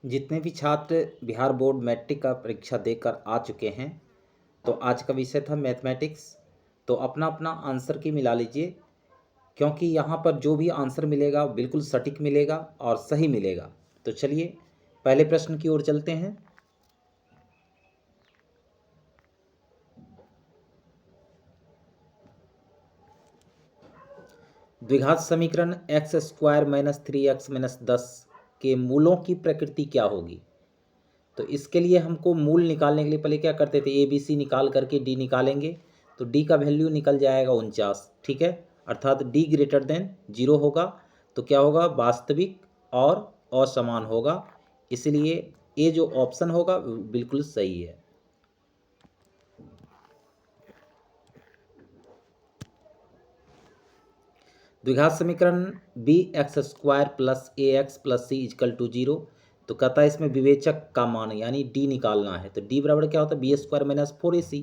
जितने भी छात्र बिहार बोर्ड मैट्रिक का परीक्षा देकर आ चुके हैं, तो आज का विषय था मैथमेटिक्स। तो अपना अपना आंसर की मिला लीजिए, क्योंकि यहाँ पर जो भी आंसर मिलेगा बिल्कुल सटीक मिलेगा और सही मिलेगा। तो चलिए पहले प्रश्न की ओर चलते हैं। द्विघात समीकरण x square minus 3x minus 10 के मूलों की प्रकृति क्या होगी। तो इसके लिए हमको मूल निकालने के लिए पहले क्या करते थे, ए बी सी निकाल करके डी निकालेंगे। तो डी का वैल्यू निकल जाएगा 49, ठीक है, अर्थात डी ग्रेटर देन 0 होगा। तो क्या होगा, वास्तविक और असमान होगा। इसलिए ये जो ऑप्शन होगा बिल्कुल सही है। द्विघात समीकरण B X square plus A X plus C equal to 0। तो कहता है इसमें विवेचक का मान यानी डी निकालना है। तो डी बराबर क्या होता है, बी स्क्वायर माइनस 4ac।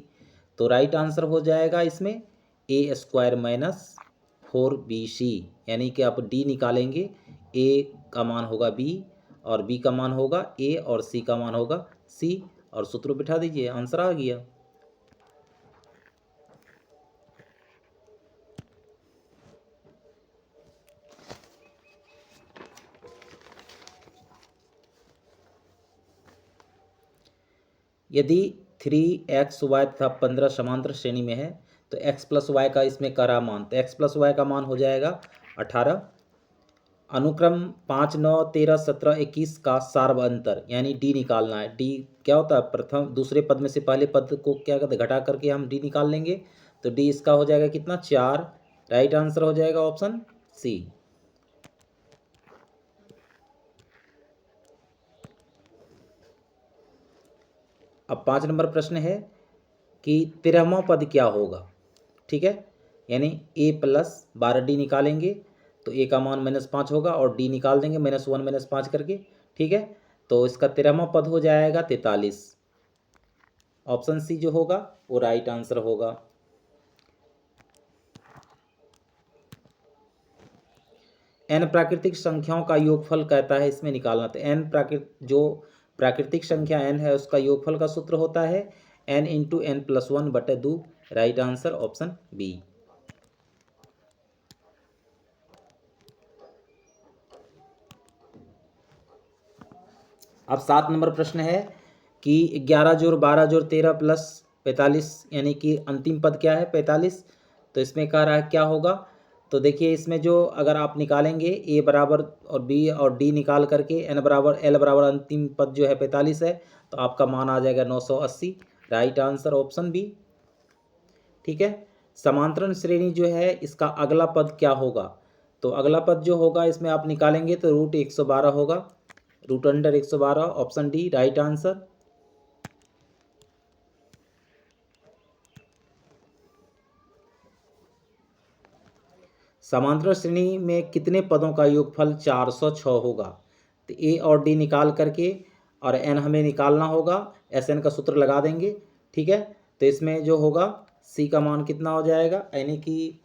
तो राइट आंसर हो जाएगा इसमें ए स्क्वायर माइनस 4bc, यानी कि आप डी निकालेंगे, ए का मान होगा बी और बी का मान होगा ए और सी का मान होगा सी, और सूत्र बिठा दीजिए, आंसर आ गया। यदि 3x y तथा 15 समांतर श्रेणी में है, तो x प्लस वाई का इसमें करा मान, तो x प्लस वाई का मान हो जाएगा 18। अनुक्रम 5, 9, 13, 17, 21 का सार्व अंतर यानी डी निकालना है। डी क्या होता है, प्रथम दूसरे पद में से पहले पद को क्या करते हैं, घटा करके हम डी निकाल लेंगे। तो डी इसका हो जाएगा कितना, 4। राइट आंसर हो जाएगा ऑप्शन सी। अब 5 नंबर प्रश्न है कि 13वां पद क्या होगा, ठीक है, यानी a प्लस 12d निकालेंगे। तो a का मान -5 होगा और d निकाल देंगे -1 -5 करके, ठीक है। तो इसका 13वां पद हो जाएगा 43। ऑप्शन सी जो होगा वो राइट आंसर होगा। n प्राकृतिक संख्याओं का योगफल कहता है इसमें निकालना। तो जो प्राकृतिक संख्या n है उसका योगफल का सूत्र होता है n into n plus 1/2। Right answer option B. अब 7 नंबर प्रश्न है कि 11 जोड़ 12 जोड़ 13 प्लस 45 यानी कि अंतिम पद क्या है, 45। तो इसमें कह रहा है क्या होगा। तो देखिए इसमें जो अगर आप निकालेंगे ए बराबर और बी और डी निकाल करके एल बराबर अंतिम पद जो है 45 है, तो आपका मान आ जाएगा 980। राइट आंसर ऑप्शन बी, ठीक है। समांतरण श्रेणी जो है इसका अगला पद क्या होगा। तो अगला पद जो होगा इसमें आप निकालेंगे तो रूट 112 होगा, root under 112, option D right answer. समांतर श्रेणी में कितने पदों का योगफल 406 होगा। तो ए और डी निकाल करके और एन हमें निकालना होगा, एस एन का सूत्र लगा देंगे, ठीक है। तो इसमें जो होगा सी का मान कितना हो जाएगा, यानी कि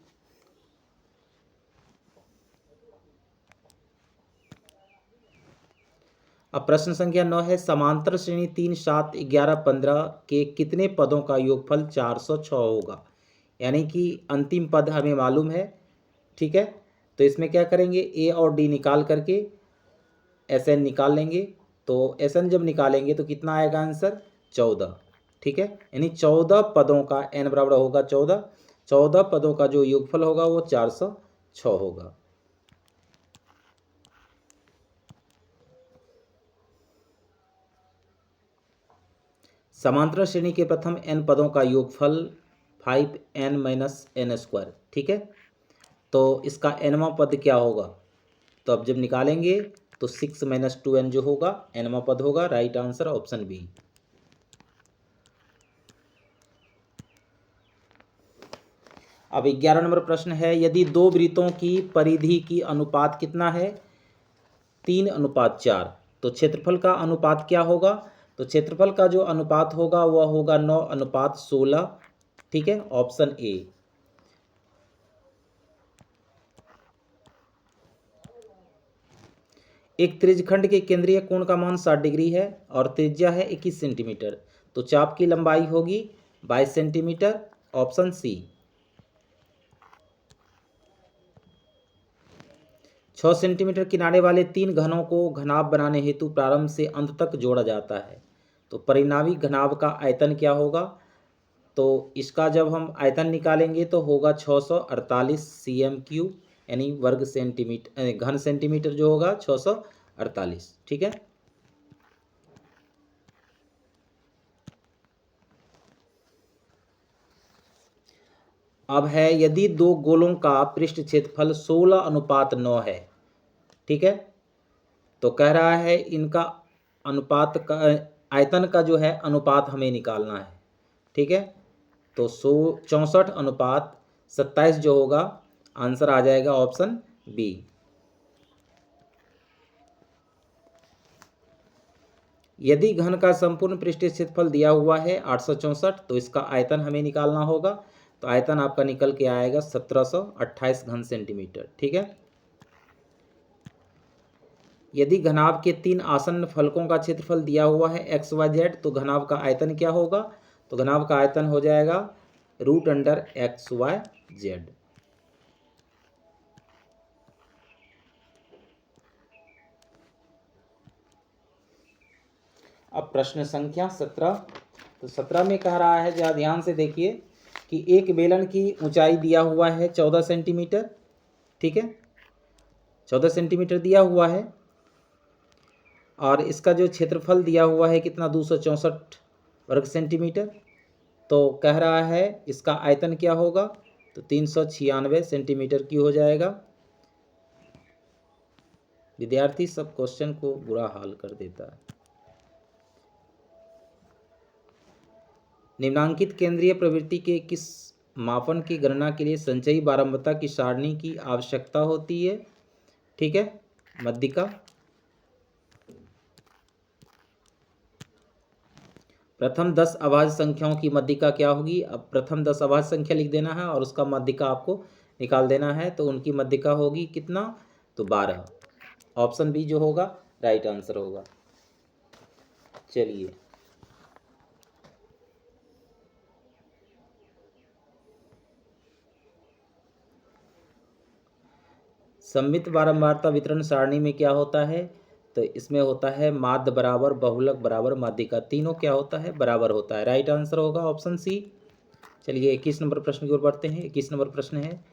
अब प्रश्न संख्या 9 है, समांतर श्रेणी 3, 7, 11, 15 के कितने पदों का योगफल 406 होगा। यानी कि अंतिम पद हमें मालूम है, ठीक है। तो इसमें क्या करेंगे, ए और डी निकाल करके एस एन निकाल लेंगे। तो एस एन जब निकालेंगे तो कितना आएगा आंसर, 14, ठीक है। यानी 14 पदों का एन बराबर होगा 14, 14 पदों का जो योगफल होगा वो 406 होगा। समांतर श्रेणी के प्रथम n पदों का योगफल 5n-n², ठीक है। तो इसका nवां पद क्या होगा। तो अब जब निकालेंगे तो 6 - 2n जो होगा nवां पद होगा। Right answer option B. अब 11 नंबर प्रश्न है, यदि दो वृत्तों की परिधि की अनुपात कितना है, 3:4। तो क्षेत्रफल का अनुपात क्या होगा। तो क्षेत्रफल का जो अनुपात होगा वह होगा 9:16, ठीक है, ऑप्शन ए। एक त्रिज्यखंड के केंद्रीय कोण का मान 60 डिग्री है और त्रिज्या है 21 सेंटीमीटर, तो चाप की लंबाई होगी 22 सेंटीमीटर, ऑप्शन सी। 6 सेंटीमीटर किनारे वाले 3 घनों को घनाभ बनाने हेतु प्रारंभ से अंत तक जोड़ा जाता है, तो परिणामी घनाभ का आयतन क्या होगा? तो इसका जब हम आयतन निकालेंगे तो होगा 648 cm3, यानी वर्ग सेंटीमीटर, घन सेंटीमीटर जो होगा 648, ठीक है। अब है, यदि दो गोलों का पृष्ठ क्षेत्रफल 16:9 है, ठीक है, तो कह रहा है इनका अनुपात का, आयतन का जो है अनुपात हमें निकालना है, ठीक है। तो 64:27 जो होगा, आंसर आ जाएगा ऑप्शन बी। यदि घन का संपूर्ण पृष्ठीय क्षेत्रफल दिया हुआ है 864, तो इसका आयतन हमें निकालना होगा, तो आयतन आपका निकल के आएगा 1728 घन सेंटीमीटर, ठीक है। यदि घनाभ के 3 आसन्न फलकों का क्षेत्रफल दिया हुआ है XYZ, तो घनाभ का आयतन क्या होगा? तो घनाभ का आयतन हो जाएगा √XYZ। अब प्रश्न संख्या 17, तो 17 में कह रहा है, जरा ध्यान से देखिए कि एक बेलन की ऊंचाई दिया हुआ है 14 सेंटीमीटर, ठीक है, 14 सेंटीमीटर दिया हुआ है, और इसका जो क्षेत्रफल दिया हुआ है कितना, 264 वर्ग सेंटीमीटर, तो कह रहा है इसका आयतन क्या होगा? तो 396 सेंटीमीटर की हो जाएगा। विद्यार्थी सब क्वेश्चन को बुरा हाल कर देता है। निम्नांकित केंद्रीय प्रवृत्ति के किस मापन की गणना के लिए संचयी बारंबारता की सारणी की आवश्यकता होती है? ठीक है, मध्यिका। प्रथम 10 अभाज्य संख्याओं की मध्यिका क्या होगी? अब प्रथम 10 अभाज्य संख्या लिख देना है और उसका मध्यिका आपको निकाल देना है, तो उनकी मध्यिका होगी कितना? तो 12। ऑप्शन बी जो होगा राइट आंसर होगा। चलिए, सममित बारंबारता वितरण सारणी में क्या होता है? तो इसमें होता है माध्य बराबर बहुलक बराबर माध्यिका, तीनों क्या होता है? बराबर होता है। राइट आंसर होगा ऑप्शन सी। चलिए 21 नंबर प्रश्न की ओर बढ़ते हैं। 21 नंबर प्रश्न है,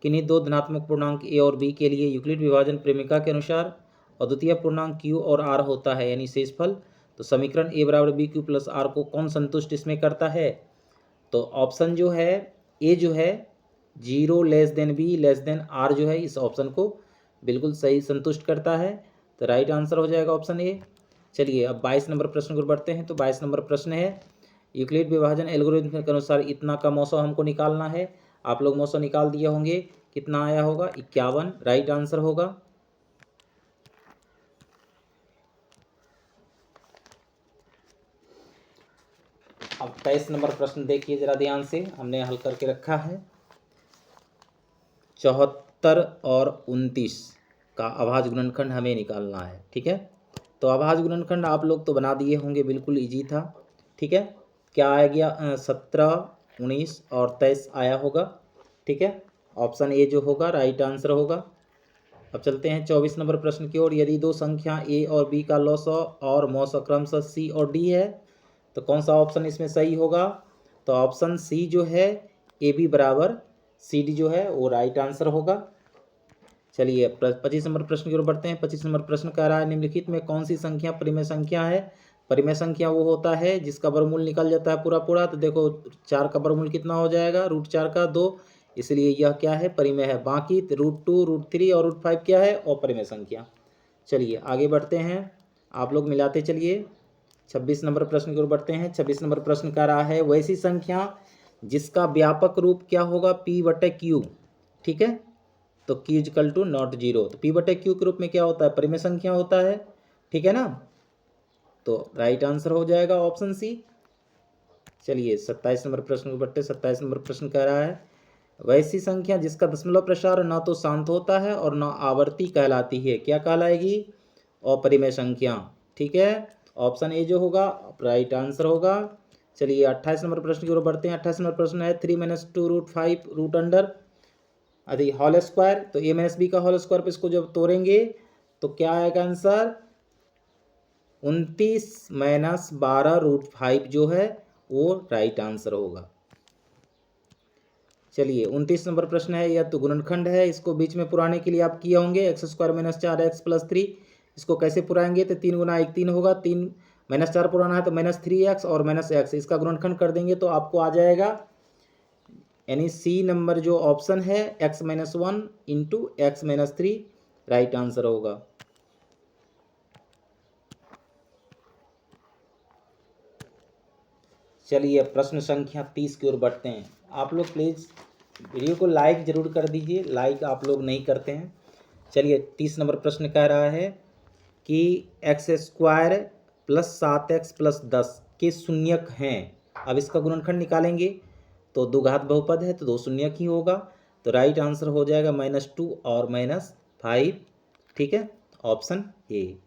किन्हीं दो धनात्मक पूर्णांक ए और बी के लिए यूक्लिड विभाजन प्रेमिका के अनुसार अद्वितीय पूर्णांक क्यू और आर होता है, यानी शेषफल। तो समीकरण ए बराबर बी क्यू प्लस आर को कौन संतुष्ट इसमें करता है? तो ऑप्शन जो है ए जो है 0 less than B less than R जो है इस ऑप्शन को बिल्कुल सही संतुष्ट करता है, तो राइट आंसर हो जाएगा ऑप्शन ए। चलिए अब 22 नंबर प्रश्न को बढ़ते हैं। तो 22 नंबर प्रश्न है, यूक्लिड विभाजन एल्गोरिथम के अनुसार इतना का मौसा हमको निकालना है। आप लोग मौसा निकाल दिए होंगे, कितना आया होगा? 51 राइट आंसर होगा। अब 23 नंबर प्रश्न देखिए जरा ध्यान से, हमने हल करके रखा है। 74 और 29 का अभाज्य गुणनखंड हमें निकालना है, ठीक है। तो अभाज्य गुणनखंड आप लोग तो बना दिए होंगे, बिल्कुल इजी था, ठीक है। क्या आ गया? 17, 19 और 23 आया होगा, ठीक है। ऑप्शन ए जो होगा राइट आंसर होगा। अब चलते हैं 24 नंबर प्रश्न की ओर। यदि दो संख्या ए और बी का लॉस और मौसा क्रमशः सी और डी है, तो कौन सा ऑप्शन इसमें सही होगा? तो ऑप्शन सी जो है ए बी बराबर सी डी जो है वो राइट आंसर होगा। चलिए 25 नंबर प्रश्न की ओर बढ़ते हैं। 25 नंबर प्रश्न कह रहा है, निम्नलिखित में कौन सी संख्या परिमेय संख्या है? परिमेय संख्या वो होता है जिसका वर्गमूल निकल जाता है पूरा पूरा। तो देखो 4 का वर्गमूल कितना हो जाएगा? √4 का 2, इसलिए यह क्या है? परिमेय है। बाकी √2, √3 और √5 क्या है? अपरिमेय संख्या। चलिए आगे बढ़ते हैं, आप लोग मिलाते चलिए। 26 नंबर प्रश्न की ओर बढ़ते हैं। 26 नंबर प्रश्न कह रहा है, वैसी संख्या जिसका व्यापक रूप क्या होगा? P/Q, ठीक है। तो Q = नॉट 0, तो P/Q के रूप में क्या होता है? परिमेय संख्या होता है, ठीक है ना। तो राइट आंसर हो जाएगा ऑप्शन सी। चलिए 27 नंबर प्रश्न को बढ़ते। 27 नंबर प्रश्न कह रहा है, वैसी संख्या जिसका दशमलव प्रसार ना तो शांत होता है और ना आवर्ती कहलाती है, क्या कहलाएगी? अपरिमेय संख्या। ठीक है, ऑप्शन ए जो होगा राइट आंसर होगा। चलिए 28 नंबर प्रश्न की ओर बढ़ते हैं। 28 नंबर प्रश्न है 3 - 2√5 रूट अंडर अधिक होल स्क्वायर। तो a - b का होल स्क्वायर पे इसको जब तोड़ेंगे तो क्या आएगा आंसर, 29 - 12√5 जो है वो राइट आंसर होगा। चलिए 29 नंबर प्रश्न है, यह तो गुणनखंड है, इसको बीच में पुराने के लिए आप किए होंगे। x² - 4x + 3, इसको कैसे पुराएंगे, तो 3 × 1 3 होगा, 3 - 4 पुराना है तो -3x और -x, इसका गुणनखंड कर देंगे तो आपको आ जाएगा, यानी सी नंबर जो ऑप्शन है x - 1 × x - 3 राइट आंसर होगा। चलिए प्रश्न संख्या 30 की ओर बढ़ते हैं। आप लोग प्लीज़ वीडियो को लाइक ज़रूर कर दीजिए, लाइक आप लोग नहीं करते हैं। चलिए 30 नंबर प्रश्न कह रहा है कि x² + 7x + 10 के शून्यक हैं। अब इसका गुणनखंड निकालेंगे तो दो घात बहुपद है तो दो शून्यक ही होगा, तो राइट आंसर हो जाएगा -2 और -5। ठीक है, ऑप्शन ए।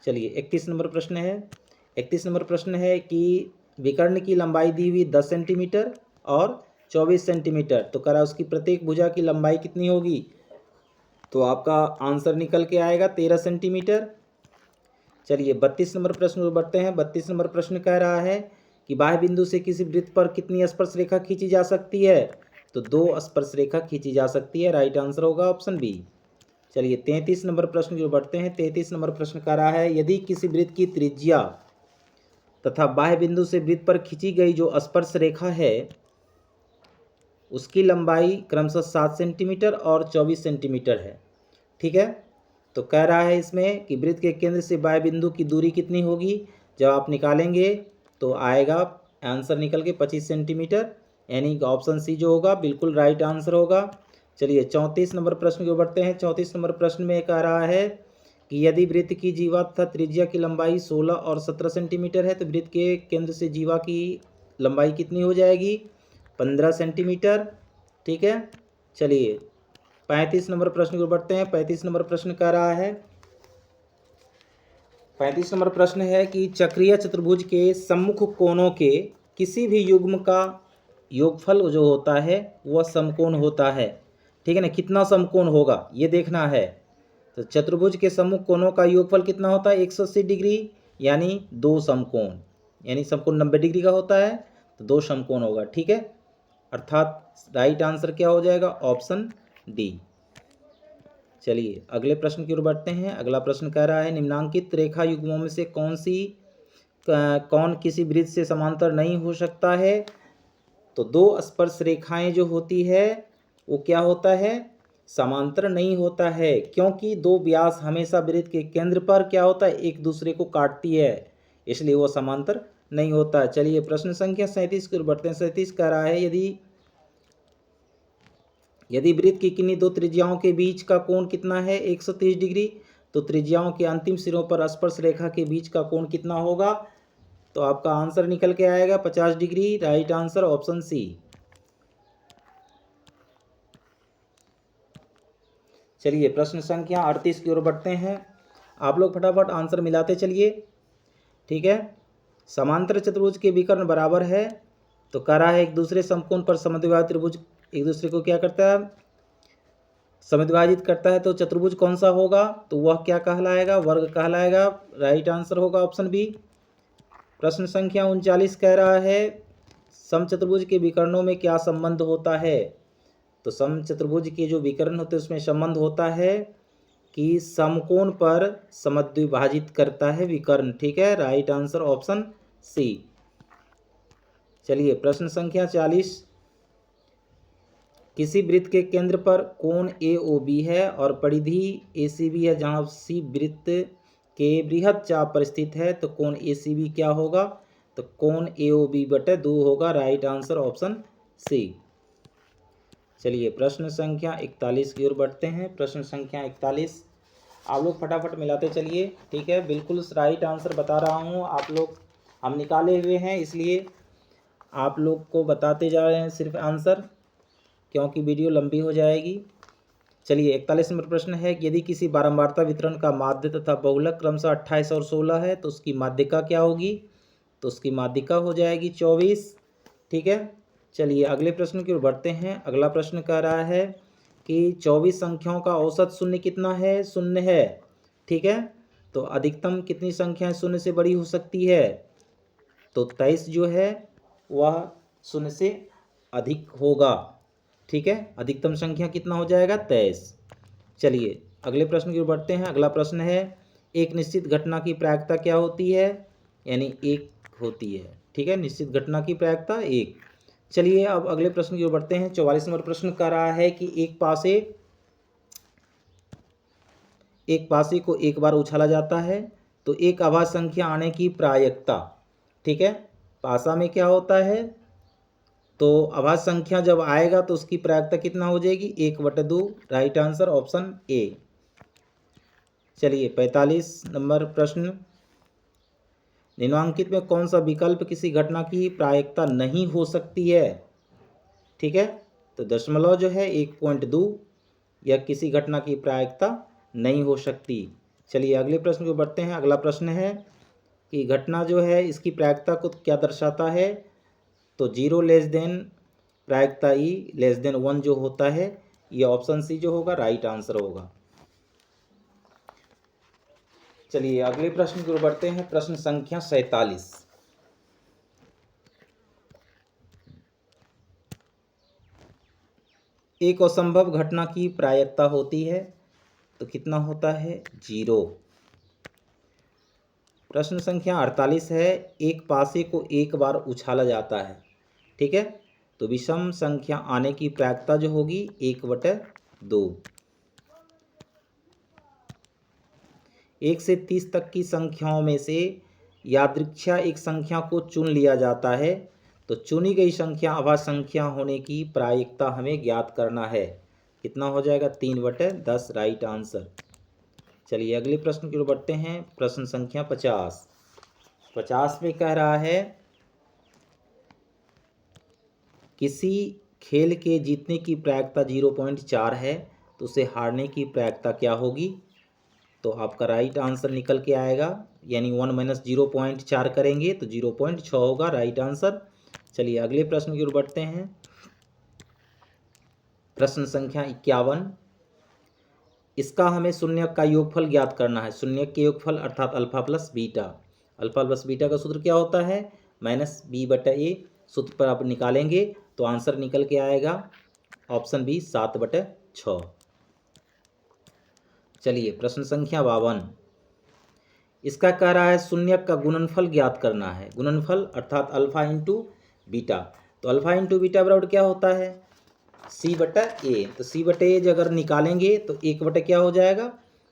चलिए 31 नंबर प्रश्न है। 31 नंबर प्रश्न है कि विकर्ण की लंबाई दी हुई 10 सेंटीमीटर और 24 सेंटीमीटर, तो कह रहा है उसकी प्रत्येक भुजा की लंबाई कितनी होगी, तो आपका आंसर निकल के आएगा 13 सेंटीमीटर। चलिए 32 नंबर प्रश्न पर बढ़ते हैं। 32 नंबर प्रश्न कह रहा है कि बाह्य बिंदु से किसी वृत्त पर कितनी स्पर्श रेखा खींची जा सकती है, तो 2 स्पर्श रेखा खींची जा सकती है, राइट आंसर होगा ऑप्शन बी। चलिए 33 नंबर प्रश्न की ओर बढ़ते हैं। 33 नंबर प्रश्न कह रहा है यदि किसी वृत्त की त्रिज्या तथा बाह्य बिंदु से वृत्त पर खींची गई जो स्पर्श रेखा है उसकी लंबाई क्रमशः 7 सेंटीमीटर और 24 सेंटीमीटर है। ठीक है, तो कह रहा है इसमें कि वृत्त के केंद्र से बाह्य बिंदु की दूरी कितनी होगी, जब आप निकालेंगे तो आएगा आंसर निकल के 25 सेंटीमीटर, यानी कि ऑप्शन सी जो होगा बिल्कुल राइट आंसर होगा। चलिए 34 नंबर प्रश्न को बढ़ते हैं। 34 नंबर प्रश्न में कह रहा है कि यदि वृत्त की जीवा तथा त्रिज्या की लंबाई 16 और 17 सेंटीमीटर है तो वृत्त के केंद्र से जीवा की लंबाई कितनी हो जाएगी, 15 सेंटीमीटर। ठीक है, चलिए 35 नंबर प्रश्न को बढ़ते हैं। 35 नंबर प्रश्न कह रहा है 35 नंबर प्रश्न है कि चक्रीय चतुर्भुज के सम्मुख कोणों के किसी भी युग्म का योगफल जो होता है वह समकोण होता है। ठीक है ना, कितना समकोण होगा ये देखना है। तो चतुर्भुज के सम्मुख कोणों का योगफल कितना होता है, 180 डिग्री, यानी 2 समकोण, यानी समकोण 90 डिग्री का होता है तो 2 समकोण होगा। ठीक है, अर्थात राइट आंसर क्या हो जाएगा, ऑप्शन डी। चलिए अगले प्रश्न की ओर बढ़ते हैं। अगला प्रश्न कह रहा है निम्नांकित रेखा युग्मों में से कौन किसी वृत्त से समांतर नहीं हो सकता है, तो 2 स्पर्श रेखाएं जो होती है वो क्या होता है, समांतर नहीं होता है, क्योंकि 2 व्यास हमेशा वृत्त के केंद्र पर क्या होता है, एक दूसरे को काटती है, इसलिए वो समांतर नहीं होता है। चलिए प्रश्न संख्या 37 की ओर बढ़ते हैं। 37 कह रहा है यदि वृत्त की किन्हीं 2 त्रिज्याओं के बीच का कोण कितना है, 130 डिग्री, तो त्रिज्याओं के अंतिम सिरों पर स्पर्श रेखा के बीच का कोण कितना होगा, तो आपका आंसर निकल के आएगा 50 degree, right answer option C. चलिए प्रश्न संख्या 38 की ओर बढ़ते हैं। आप लोग फटाफट आंसर मिलाते चलिए। ठीक है, समांतर चतुर्भुज के विकर्ण बराबर है, तो कह रहा है एक दूसरे समकोण पर समद्विबाहु त्रिभुज एक दूसरे को क्या करता है, समद्विभाजित करता है, तो चतुर्भुज कौन सा होगा, तो वह क्या कहलाएगा, वर्ग कहलाएगा, राइट आंसर होगा ऑप्शन बी। प्रश्न संख्या 39 कह रहा है समचतुर्भुज के विकर्णों में क्या संबंध होता है, तो समचतुर्भुज के जो विकर्ण होते हैं उसमें संबंध होता है कि समकोण पर समद्विभाजित करता है विकर्ण। ठीक है, राइट आंसर ऑप्शन सी। चलिए प्रश्न संख्या 40, किसी वृत्त के केंद्र पर कोण AOB है और परिधि ACB है, जहाँ सी वृत्त के बृहद चाप पर स्थित है, तो कोण ACB क्या होगा, तो कोण AOB/2 होगा, राइट आंसर ऑप्शन सी। चलिए प्रश्न संख्या 41 की ओर बढ़ते हैं। प्रश्न संख्या 41 आप लोग फटाफट मिलाते चलिए। ठीक है, बिल्कुल राइट आंसर बता रहा हूँ, आप लोग हम निकाले हुए हैं इसलिए आप लोग को बताते जा रहे हैं सिर्फ आंसर, क्योंकि वीडियो लंबी हो जाएगी। चलिए 41 नंबर प्रश्न है कि यदि किसी बारंबारता वितरण का माध्य तथा बहुलक क्रमशः 28 और 16 है तो उसकी माध्यिका क्या होगी? तो उसकी माध्यिका हो जाएगी 24। ठीक है, चलिए अगले प्रश्न की ओर बढ़ते हैं। अगला प्रश्न कह रहा है कि 24 संख्याओं का औसत शून्य कितना है? शून्य है। ठीक है, तो अधिकतम कितनी संख्याएं शून्य से बड़ी हो सकती है? तो 23 जो है वह शून्य से अधिक होगा। ठीक है, अधिकतम संख्या कितना हो जाएगा? 23। चलिए अगले प्रश्न की ओर बढ़ते हैं। अगला प्रश्न है एक निश्चित घटना की प्रायिकता क्या होती है? यानी एक होती है। ठीक है, निश्चित घटना की प्रायिकता एक। चलिए अब अगले प्रश्न की ओर बढ़ते हैं। 44 नंबर प्रश्न कर रहा है कि एक पासे को एक बार उछाला जाता है तो एक अभाज्य संख्या आने की प्रायिकता। ठीक है, पासा में क्या होता है? तो अभाज्य संख्या जब आएगा तो उसकी प्रायिकता कितना हो जाएगी? 1/2। Right answer option A. चलिए 45 नंबर प्रश्न, निम्नांकित में कौन सा विकल्प किसी घटना की प्रायिकता नहीं हो सकती है? ठीक है, तो दशमलव जो है 1.2 यह किसी घटना की प्रायिकता नहीं हो सकती। चलिए अगले प्रश्न को बढ़ते हैं। अगला प्रश्न है कि घटना जो है इसकी प्रायिकता को क्या दर्शाता है? तो 0 लेस देन प्रायिकता ई लेस देन 1 जो होता है, ये ऑप्शन सी जो होगा राइट आंसर होगा। चलिए अगले प्रश्न की ओर बढ़ते हैं। प्रश्न संख्या 47, एक असंभव घटना की प्रायिकता होती है तो कितना होता है? 0। प्रश्न संख्या 48 है एक पासे को एक बार उछाला जाता है। ठीक है, तो विषम संख्या आने की प्रायिकता जो होगी 1/2। 1 से 30 तक की संख्याओं में से यादृच्छा एक संख्या को चुन लिया जाता है तो चुनी गई संख्या अभाज्य संख्या होने की प्रायिकता हमें ज्ञात करना है। कितना हो जाएगा? 3/10 राइट आंसर। चलिए अगले प्रश्न की ओर बढ़ते हैं। प्रश्न संख्या 50 में कह रहा है किसी खेल के जीतने की प्रायिकता 0.4 है तो उसे हारने की प्रायिकता क्या होगी? तो आपका राइट आंसर निकल के आएगा, यानी 1 - 0.4 करेंगे तो 0.6 होगा राइट आंसर। चलिए अगले प्रश्न की ओर बढ़ते हैं। प्रश्न संख्या 51, इसका हमें शून्यक का योगफल ज्ञात करना है। शून्यक के योगफल अर्थात alpha plus beta. Alpha plus beta का सूत्र क्या होता है? -b/a। सूत्र पर आप निकालेंगे तो आंसर निकल के आएगा ऑप्शन बी 7/6। चलिए प्रश्न संख्या 52, इसका कह रहा है शून्यक का गुणनफल ज्ञात करना है। गुणनफल अर्थात अल्फा इंटू बीटा। तो अल्फा इंटू बीटा बराबर क्या होता है? c/a। तो c/a अगर निकालेंगे तो 1 क्या हो जाएगा?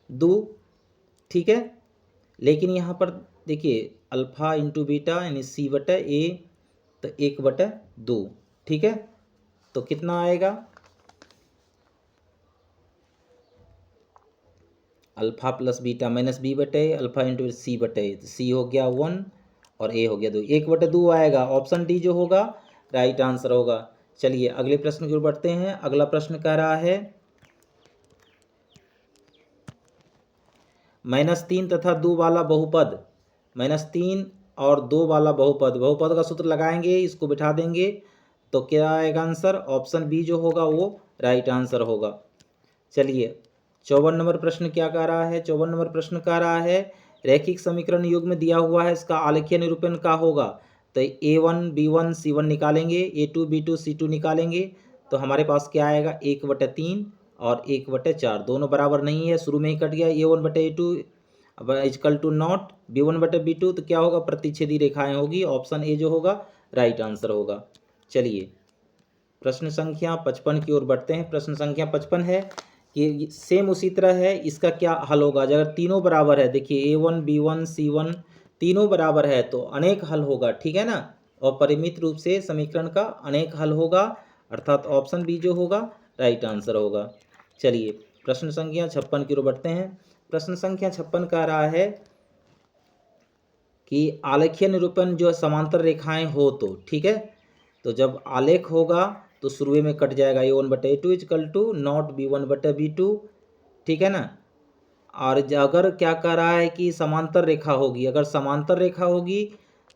2। ठीक है, लेकिन यहाँ पर देखिए अल्फा इंटू बीटा यानी c/a तो 1/2। ठीक है, तो कितना आएगा? Alpha plus beta minus b/a alpha into c/a। तो c हो गया 1 और a हो गया 2। 1/2 आएगा, ऑप्शन डी जो होगा राइट आंसर होगा। चलिए अगले प्रश्न की ओर बढ़ते हैं। अगला प्रश्न कह रहा है -3 तथा 2 वाला बहुपद। -3 और 2 वाला बहुपद, बहुपद का सूत्र लगाएंगे, इसको बिठा देंगे तो क्या आएगा आंसर? ऑप्शन बी जो होगा वो राइट आंसर होगा। चलिए 54 नंबर प्रश्न क्या कह रहा है? 54 नंबर प्रश्न कह रहा है रैखिक समीकरण युग्म में दिया हुआ है, इसका आलेखीय निरूपण क्या होगा? तो a1 b1 c1 निकालेंगे, a2 b2 c2 निकालेंगे तो हमारे पास क्या आएगा? 1/3 और 1/4। दोनों बराबर नहीं है, शुरू में ही कट गया। a1/a2 अब इजकल टू नॉट b1/b2 तो क्या होगा? प्रतिच्छेदी रेखाएं होगी, ऑप्शन ए जो होगा राइट आंसर होगा। चलिए प्रश्न संख्या 55 की ओर बढ़ते हैं। प्रश्न संख्या 55 है कि सेम उसी तरह है, इसका क्या हल होगा? अगर तीनों बराबर है, देखिए a1 b1 c1 तीनों बराबर है तो अनेक हल होगा। ठीक है ना, और परिमित रूप से समीकरण का अनेक हल होगा, अर्थात ऑप्शन बी जो होगा राइट आंसर होगा। चलिए प्रश्न संख्या 56 की ओर बढ़ते हैं। प्रश्न संख्या 56 कह रहा है कि आलेखीय निरूपण जो समांतर रेखाएं हो तो, ठीक है, तो जब आलेख होगा तो शुरू में कट जाएगा A1/A2 equal to not B1/B2, ठीक है ना। और अगर क्या कह रहा है कि समांतर रेखा होगी, अगर समांतर रेखा होगी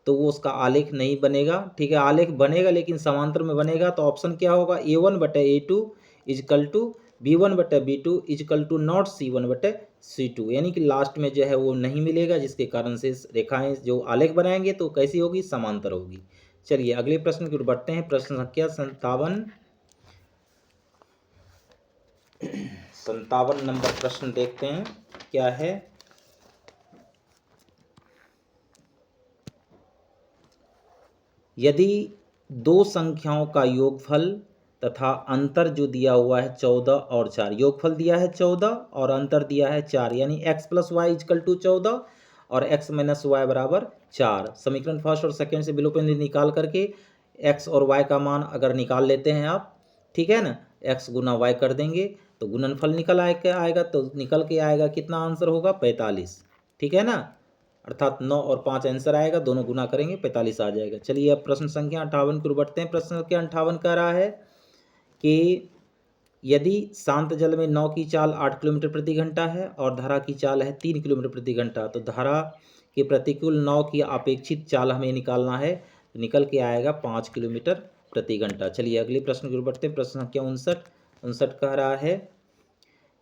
तो वो उसका आलेख नहीं बनेगा, ठीक है। आलेख बनेगा लेकिन समांतर में बनेगा, तो ऑप्शन क्या होगा, A1/A2 equal to B1/B2 equal to not C1/C2, यानी कि लास्ट में जो है वो नहीं मिलेगा, जिसके कारण से रेखाएं जो आलेख बनाएंगे तो कैसी होगी, समांतर होगी। चलिए अगले प्रश्न की ओर बढ़ते हैं। प्रश्न संख्या 57 नंबर प्रश्न देखते हैं क्या है। यदि दो संख्याओं का योगफल तथा अंतर जो दिया हुआ है 14 और 4, योगफल दिया है 14 और अंतर दिया है 4, यानी x + y इजकल टू 14 और x - y बराबर 4। समीकरण फर्स्ट और सेकंड से विलोपन निकाल करके x और y का मान अगर निकाल लेते हैं आप, ठीक है ना, x गुना y कर देंगे तो गुणनफल निकल आएगा, तो निकल के आएगा कितना आंसर होगा, 45, ठीक है ना। अर्थात 9 और 5 आंसर आएगा, दोनों गुना करेंगे 45 आ जाएगा। चलिए अब प्रश्न संख्या 58 की ओर बढ़ते हैं। प्रश्न संख्या 58 कह रहा है कि यदि शांत जल में नाव की चाल 8 किलोमीटर प्रति घंटा है और धारा की चाल है 3 किलोमीटर प्रति घंटा, तो धारा के प्रतिकूल नाव की अपेक्षित चाल हमें निकालना है, तो निकल के आएगा 5 किलोमीटर प्रति घंटा। चलिए अगले प्रश्न की ओर बढ़ते हैं। प्रश्न संख्या 59 कह रहा है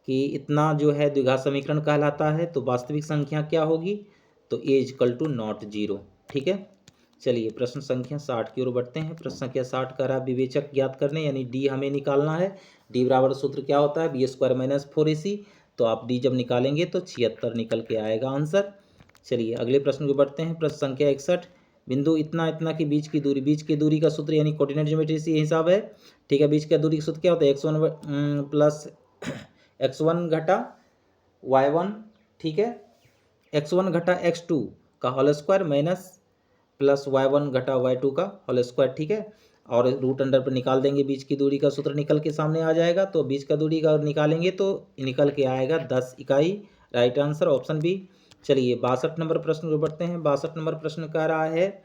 कि इतना जो है द्विघात समीकरण कहलाता है, तो वास्तविक संख्या क्या होगी, तो a इजकल टू नॉट 0, ठीक है। चलिए प्रश्न संख्या 60 की ओर बढ़ते हैं। प्रश्न संख्या 60 कह रहा है विवेचक ज्ञात करने, यानी d हमें निकालना है। d बराबर सूत्र क्या होता है, b² - 4ac, तो आप d जब निकालेंगे तो 76 निकल के आएगा आंसर। चलिए अगले प्रश्न को बढ़ते हैं। प्रश्न संख्या 61, बिंदु इतना इतना के बीच की दूरी, बीच की दूरी का सूत्र यानी कोऑर्डिनेट ज्योमेट्री से हिसाब है, ठीक है। बीच की दूरी का सूत्र क्या होता है, x1 प्लस x1 घटा y1, ठीक है, x1 घटा x2 का whole square minus plus y1 घटा y2 का होल स्क्वायर, ठीक है। और रूट अंडर पर निकाल देंगे, बीच की दूरी का सूत्र निकल के सामने आ जाएगा, तो बीच का दूरी का निकालेंगे तो निकल के आएगा 10 इकाई, राइट आंसर ऑप्शन बी। चलिए 62 नंबर प्रश्न को बढ़ते हैं। 62 नंबर प्रश्न कह रहा है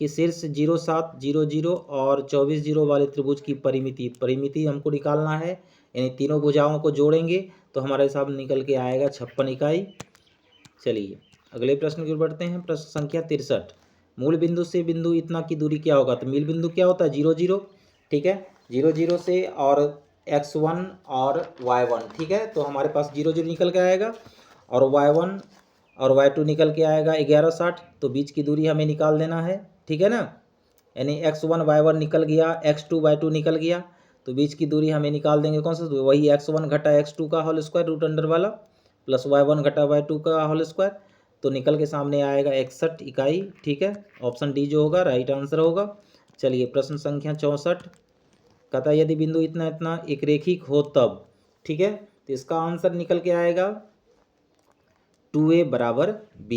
कि शीर्ष 0, 7, 0, 0 और 24 0 वाले त्रिभुज की परिमिति हमको निकालना है, यानी तीनों भुजाओं को जोड़ेंगे तो हमारे हिसाब निकल के आएगा 56 इकाई। चलिए अगले प्रश्न की ओर बढ़ते हैं। प्रश्न संख्या 63, मूल बिंदु से बिंदु इतना की दूरी क्या होगा, तो मूल बिंदु क्या होता है, 0, 0, ठीक है, 0, 0 से और x1 और y1, ठीक है, तो हमारे पास 0, 0 निकल के आएगा और y1 और y2 निकल के आएगा 11, 60, तो बीच की दूरी हमें निकाल देना है, ठीक है ना, यानी x1 y1 निकल गया, x2 y2 निकल गया, तो बीच की दूरी हमें निकाल देंगे कौन सा, वही x1 घटा x2 का होल स्क्वायर रूट अंडर वाला प्लस y1 घटा y2 का होल स्क्वायर, तो निकल के सामने आएगा 61 इकाई, ठीक है, ऑप्शन डी जो होगा राइट आंसर होगा। चलिए प्रश्न संख्या 64 कहता है यदि बिंदु इतना इतना एक रेखिक हो तब, ठीक है, तो इसका आंसर निकल के आएगा 2a बराबर b।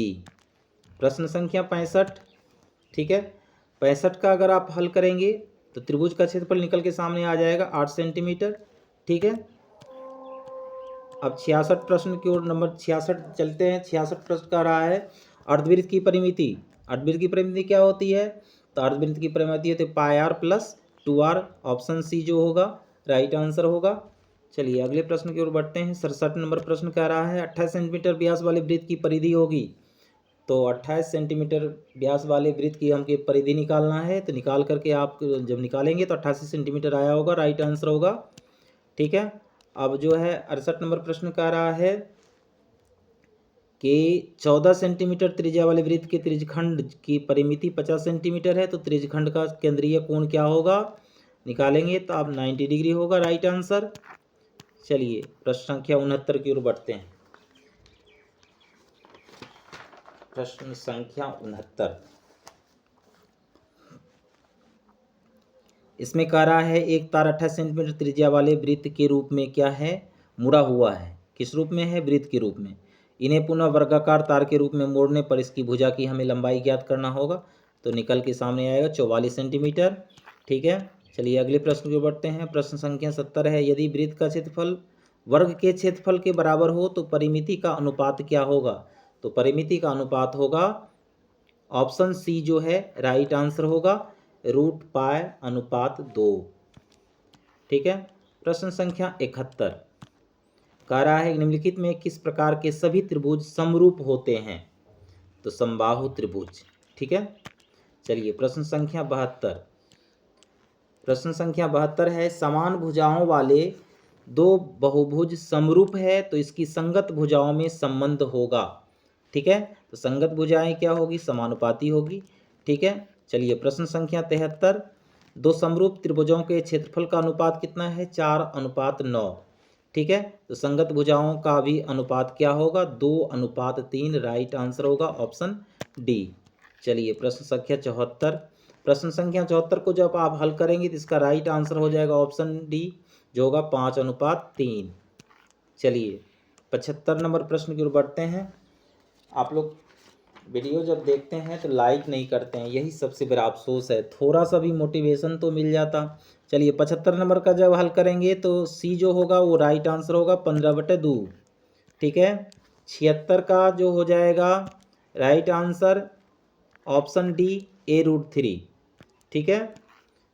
प्रश्न संख्या 65, ठीक है, 65 का अगर आप हल करेंगे तो त्रिभुज का क्षेत्रफल निकल के सामने आ जाएगा 8 सेंटीमीटर, ठीक है। अब 66 प्रश्न की ओर नंबर 66 चलते हैं। 66 प्रश्न कह रहा है अर्धवृत्त की परिमिति, अर्धवृत्त की परिमिति क्या होती है, तो अर्धवृत्त की परिमिति होती है πr + 2r, ऑप्शन सी जो होगा राइट आंसर होगा। चलिए अगले प्रश्न की ओर बढ़ते हैं। 67 नंबर प्रश्न कह रहा है 28 सेंटीमीटर व्यास वाले वृत्त की परिधि होगी, तो 28 सेंटीमीटर व्यास वाले वृत्त की हमको परिधि निकालना है, तो निकाल करके आप जब निकालेंगे तो 88 सेंटीमीटर आया होगा, राइट आंसर होगा, ठीक है। अब जो है 68 नंबर प्रश्न कह रहा है कि 14 सेंटीमीटर त्रिज्या वाले वृत्त के त्रिज्यखंड की परिमिति 50 सेंटीमीटर है, तो त्रिज्यखंड का केंद्रीय कोण क्या होगा, निकालेंगे तो आप 90 डिग्री होगा, राइट आंसर। चलिए प्रश्न संख्या 69 की ओर बढ़ते हैं। प्रश्न संख्या 69, इसमें कह रहा है एक तार 28 सेंटीमीटर त्रिज्या वाले वृत्त के रूप में क्या है, मुड़ा हुआ है, किस रूप में है, वृत्त के रूप में, इन्हें पुनः वर्गाकार तार के रूप में मोड़ने पर इसकी भुजा की हमें लंबाई ज्ञात करना होगा, तो निकल के सामने आएगा 44 सेंटीमीटर, ठीक है। चलिए अगले प्रश्न को बढ़ते हैं। प्रश्न संख्या 70 है यदि वृत्त का क्षेत्रफल वर्ग के क्षेत्रफल के बराबर हो तो परिमिति का अनुपात क्या होगा, तो परिमिति का अनुपात होगा ऑप्शन सी जो है राइट आंसर होगा, √π/2, ठीक है। प्रश्न संख्या 71 कह रहा है निम्नलिखित में किस प्रकार के सभी त्रिभुज समरूप होते हैं? तो समबाहु त्रिभुज। ठीक है। चलिए प्रश्न संख्या 72 प्रश्न संख्या 72 है समान भुजाओं वाले दो बहुभुज समरूप है तो इसकी संगत भुजाओं में संबंध होगा। ठीक है। तो संगत भुजाएं क्या होगी? समानुपाती होगी। ठीक है। चलिए प्रश्न संख्या 73 दो समरूप त्रिभुजों के क्षेत्रफल का अनुपात कितना है? 4:9। ठीक है। तो संगत भुजाओं का भी अनुपात क्या होगा? 2:3। राइट आंसर होगा ऑप्शन डी। चलिए प्रश्न संख्या 74 प्रश्न संख्या 74 को जब आप हल करेंगे तो इसका राइट आंसर हो जाएगा ऑप्शन डी जो होगा 5:3। चलिए 75 नंबर प्रश्न की ओर बढ़ते हैं। आप लोग वीडियो जब देखते हैं तो लाइक नहीं करते हैं, यही सबसे बड़ा अफसोस है। थोड़ा सा भी मोटिवेशन तो मिल जाता। चलिए 75 नंबर का जब हल करेंगे तो सी जो होगा वो राइट आंसर होगा 15/2। ठीक है। 76 का जो हो जाएगा right answer option D A√3। ठीक है।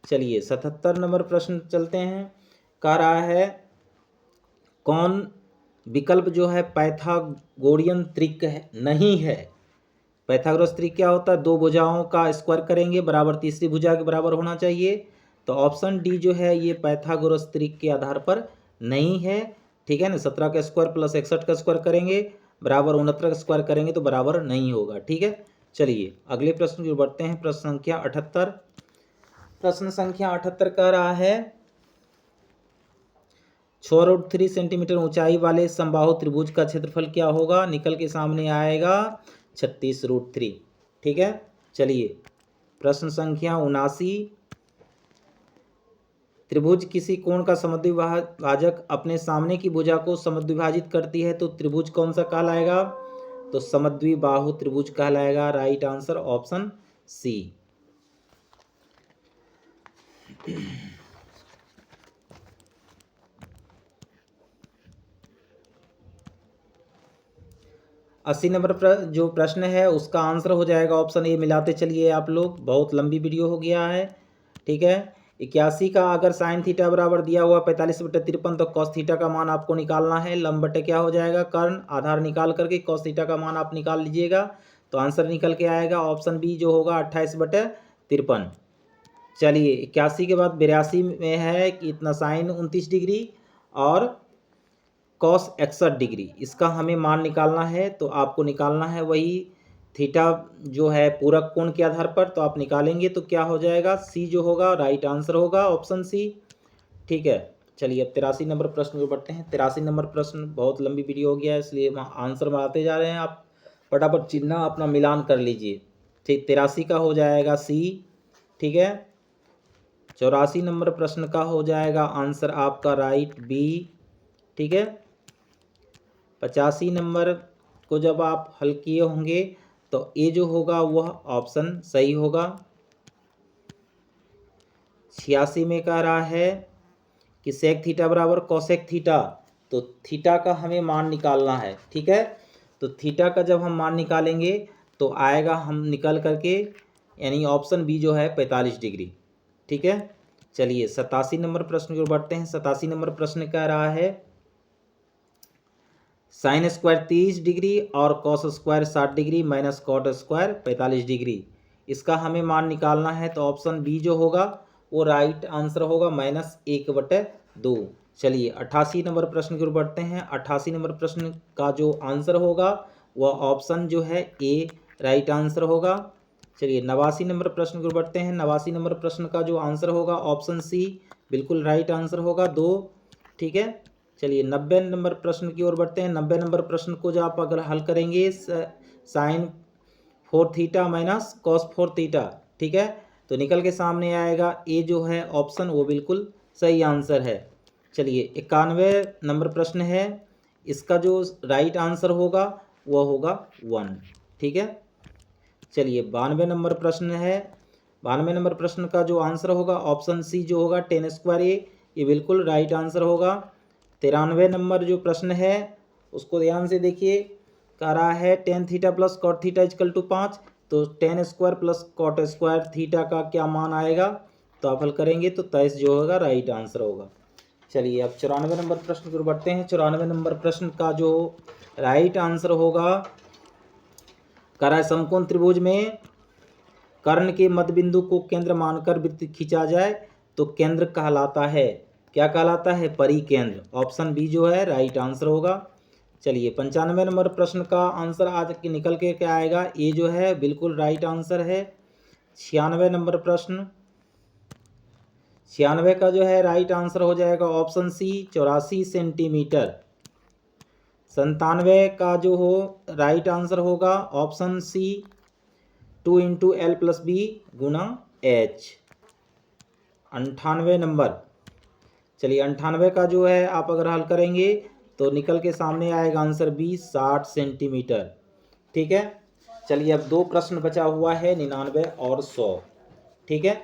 चलिए 77 नंबर प्रश्न चलते हैं। कह रहा है कौन विकल्प जो है पाइथागोरियन त्रिक नहीं है? पाइथागोरस त्रिक क्या होता है? दो भुजाओं का स्क्वायर करेंगे बराबर तीसरी भुजा के बराबर होना चाहिए। तो ऑप्शन डी जो है ये पाइथागोरस त्रिक के आधार पर नहीं है। ठीक है ना। 17 का स्क्वायर प्लस 61 का स्क्वायर करेंगे बराबर 69 का स्क्वायर करेंगे तो बराबर नहीं होगा। ठीक है। चलिए अगले प्रश्न की बढ़ते हैं। प्रश्न संख्या 78 प्रश्न संख्या 78 कह रहा है 6√3 सेंटीमीटर ऊंचाई वाले समबाहु त्रिभुज का क्षेत्रफल क्या होगा? निकल के सामने आएगा 36√3। ठीक है। चलिए प्रश्न संख्या 79 त्रिभुज किसी कोण का समद्विभाजक अपने सामने की भुजा को समद्विभाजित करती है तो त्रिभुज कौन सा कहलाएगा? तो समद्विबाहु त्रिभुज कहलाएगा। Right answer option C. 80 number जो प्रश्न है उसका आंसर हो जाएगा ऑप्शन ए। मिलाते चलिए आप लोग, बहुत लंबी वीडियो हो गया है। ठीक है। 81 का अगर साइन थीटा बराबर दिया हुआ 45/53 तो कॉस थीटा का मान आपको निकालना है। लंब बटे क्या हो जाएगा? कर्ण। आधार निकाल करके कॉस थीटा का मान आप निकाल लीजिएगा तो आंसर निकल के आएगा ऑप्शन बी जो होगा 28/53। चलिए 81 के बाद 82 में है कि इतना साइन 29 डिग्री और कॉस 61 डिग्री, इसका हमें मान निकालना है। तो आपको निकालना है वही थीटा जो है पूरक कोण के आधार पर, तो आप निकालेंगे तो क्या हो जाएगा? सी जो होगा राइट आंसर होगा ऑप्शन सी। ठीक है। चलिए अब 83 नंबर प्रश्न को बढ़ते हैं। 83 नंबर प्रश्न बहुत लंबी वीडियो हो गया है इसलिए वहाँ आंसर बनाते जा रहे हैं। आप फटाफट चिन्ह अपना मिलान कर लीजिए। ठीक 83 का हो जाएगा सी। ठीक है। 84 नंबर प्रश्न का हो जाएगा आंसर आपका राइट बी। ठीक है। 85 नंबर को जब आप हल किए होंगे तो ए जो होगा वह ऑप्शन सही होगा। 86 में कह रहा है कि सेक थीटा बराबर कोसेक थीटा, तो थीटा का हमें मान निकालना है। ठीक है। तो थीटा का जब हम मान निकालेंगे तो आएगा हम निकल करके यानी ऑप्शन बी जो है 45 डिग्री। ठीक है। चलिए 87 नंबर प्रश्न की ओर बढ़ते हैं। 87 नंबर प्रश्न कह रहा है साइन स्क्वायर 30 डिग्री और cos square 60 degree minus cot square 45 degree, इसका हमें मान निकालना है। तो ऑप्शन बी जो होगा वो राइट आंसर होगा -1/2। चलिए 88 नंबर प्रश्न की ओर बढ़ते हैं। 88 नंबर प्रश्न का जो आंसर होगा वह ऑप्शन जो है ए राइट आंसर होगा। चलिए 89 नंबर प्रश्न की ओर बढ़ते हैं। 89 नंबर प्रश्न का जो आंसर होगा ऑप्शन सी बिल्कुल राइट आंसर होगा 2। ठीक है। चलिए 90 नंबर प्रश्न की ओर बढ़ते हैं। 90 नंबर प्रश्न को जो आप अगर हल करेंगे sine 4 theta minus cos 4 theta, ठीक है, तो निकल के सामने आएगा ए जो है ऑप्शन वो बिल्कुल सही आंसर है। चलिए 91 नंबर प्रश्न है, इसका जो राइट आंसर होगा वह होगा 1। ठीक है। चलिए 92 नंबर प्रश्न है। 92 नंबर प्रश्न का जो आंसर होगा ऑप्शन सी जो होगा tan स्क्वायर ए, ये बिल्कुल राइट आंसर होगा। 93 नंबर जो प्रश्न है उसको ध्यान से देखिए। कह रहा है tan theta plus cot theta equal to 5, तो tan square plus cot square theta का क्या मान आएगा? तो आप हल करेंगे तो 23 जो होगा राइट आंसर होगा। चलिए अब 94 नंबर प्रश्न की ओर बढ़ते हैं। 94 नंबर प्रश्न का जो राइट आंसर होगा, कह रहा है समकोण त्रिभुज में कर्ण के मध्य बिंदु को केंद्र मानकर वृत्त खींचा जाए तो केंद्र कहलाता है, क्या कहलाता है? परिकेंद्र। ऑप्शन बी जो है राइट आंसर होगा। चलिए 95 नंबर प्रश्न का आंसर आज के निकल के क्या आएगा? ये जो है बिल्कुल राइट आंसर है। 96 नंबर प्रश्न, 96 का जो है राइट आंसर हो जाएगा ऑप्शन सी 84 सेंटीमीटर। 97 का जो हो राइट आंसर होगा option C 2 into L plus B गुना एच। 98 नंबर, चलिए 98 का जो है आप अगर हल करेंगे तो निकल के सामने आएगा आंसर बी 60 सेंटीमीटर। ठीक है, चलिए अब 2 प्रश्न बचा हुआ है 99 और 100। ठीक है,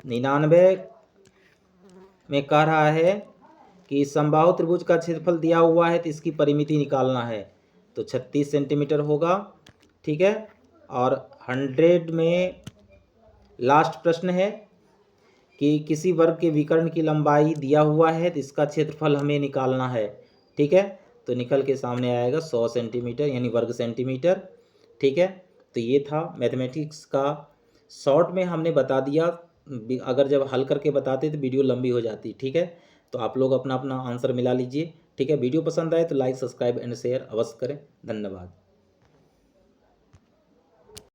99 में कह रहा है कि समबाहु त्रिभुज का क्षेत्रफल दिया हुआ है तो इसकी परिमिति निकालना है, तो 36 सेंटीमीटर होगा। ठीक है, और 100 में लास्ट प्रश्न है कि किसी वर्ग के विकर्ण की लंबाई दिया हुआ है तो इसका क्षेत्रफल हमें निकालना है। ठीक है, तो निकल के सामने आएगा 100 सेंटीमीटर यानी वर्ग सेंटीमीटर। ठीक है, तो ये था मैथमेटिक्स का, शॉर्ट में हमने बता दिया, अगर जब हल करके बताते तो वीडियो लंबी हो जाती। ठीक है, तो आप लोग अपना अपना आंसर मिला लीजिए। ठीक है, वीडियो पसंद आए तो लाइक सब्सक्राइब एंड शेयर अवश्य करें। धन्यवाद।